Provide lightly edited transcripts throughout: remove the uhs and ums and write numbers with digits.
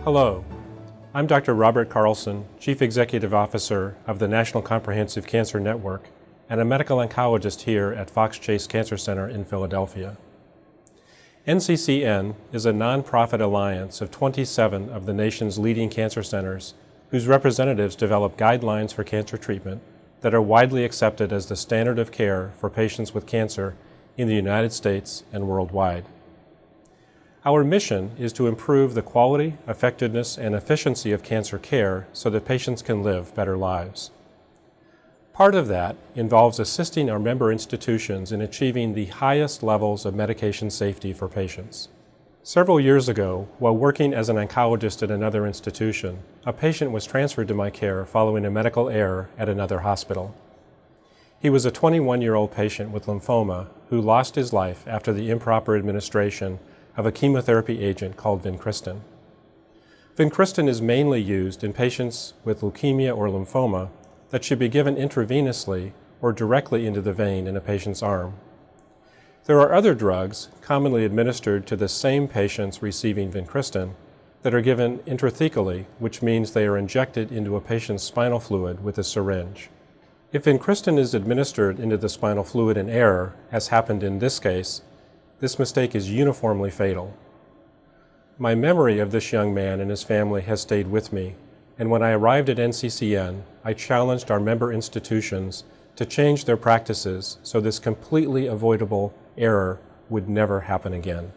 Hello, I'm Dr. Robert Carlson, Chief Executive Officer of the National Comprehensive Cancer Network and a medical oncologist here at Fox Chase Cancer Center in Philadelphia. NCCN is a nonprofit alliance of 27 of the nation's leading cancer centers whose representatives develop guidelines for cancer treatment that are widely accepted as the standard of care for patients with cancer in the United States and worldwide. Our mission is to improve the quality, effectiveness, and efficiency of cancer care so that patients can live better lives. Part of that involves assisting our member institutions in achieving the highest levels of medication safety for patients. Several years ago, while working as an oncologist at another institution, a patient was transferred to my care following a medical error at another hospital. He was a 21-year-old patient with lymphoma who lost his life after the improper administration of a chemotherapy agent called Vincristine. Vincristine is mainly used in patients with leukemia or lymphoma that should be given intravenously or directly into the vein in a patient's arm. There are other drugs commonly administered to the same patients receiving Vincristine that are given intrathecally, which means they are injected into a patient's spinal fluid with a syringe. If Vincristine is administered into the spinal fluid in error, as happened in this case, this mistake is uniformly fatal. My memory of this young man and his family has stayed with me, and when I arrived at NCCN, I challenged our member institutions to change their practices so this completely avoidable error would never happen again.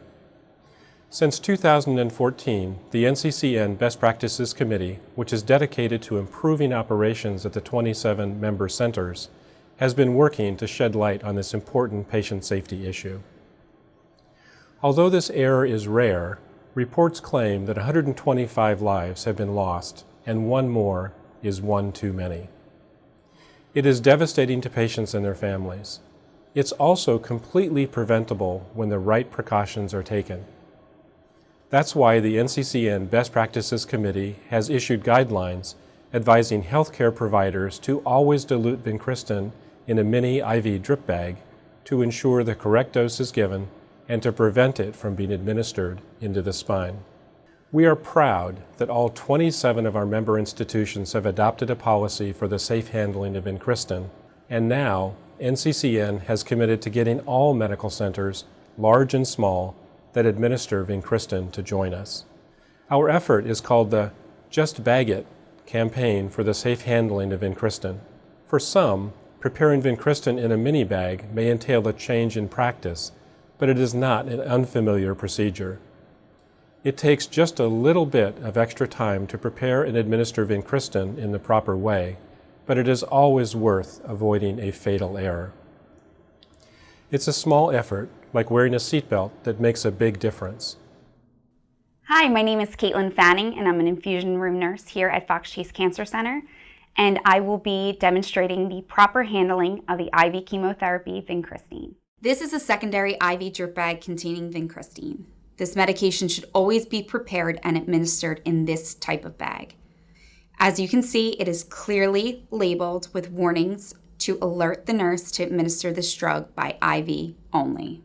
Since 2014, the NCCN Best Practices Committee, which is dedicated to improving operations at the 27 member centers, has been working to shed light on this important patient safety issue. Although this error is rare, reports claim that 125 lives have been lost, and one more is one too many. It is devastating to patients and their families. It's also completely preventable when the right precautions are taken. That's why the NCCN Best Practices Committee has issued guidelines advising healthcare providers to always dilute Vincristine in a mini IV drip bag to ensure the correct dose is given and to prevent it from being administered into the spine. We are proud that all 27 of our member institutions have adopted a policy for the safe handling of Vincristine, and now NCCN has committed to getting all medical centers, large and small, that administer Vincristine to join us. Our effort is called the Just Bag It campaign for the safe handling of Vincristine. For some, preparing Vincristine in a mini bag may entail a change in practice, but it is not an unfamiliar procedure. It takes just a little bit of extra time to prepare and administer Vincristine in the proper way, but it is always worth avoiding a fatal error. It's a small effort, like wearing a seatbelt, that makes a big difference. Hi, my name is Caitlin Fanning, and I'm an infusion room nurse here at Fox Chase Cancer Center, and I will be demonstrating the proper handling of the IV chemotherapy Vincristine. This is a secondary IV drip bag containing Vincristine. This medication should always be prepared and administered in this type of bag. As you can see, it is clearly labeled with warnings to alert the nurse to administer this drug by IV only.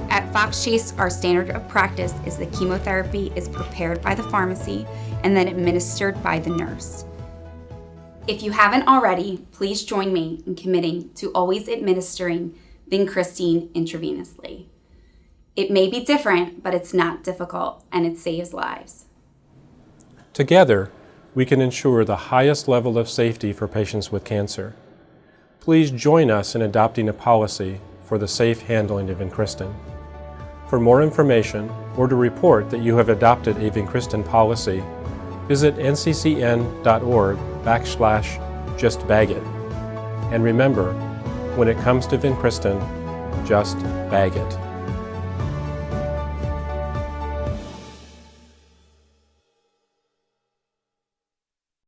At Fox Chase, our standard of practice is that chemotherapy is prepared by the pharmacy and then administered by the nurse. If you haven't already, please join me in committing to always administering Vincristine intravenously. It may be different, but it's not difficult, and it saves lives. Together, we can ensure the highest level of safety for patients with cancer. Please join us in adopting a policy for the safe handling of Vincristine. For more information or to report that you have adopted a Vincristine policy, visit nccn.org/justbagit. And remember, when it comes to Vincristine, just bag it.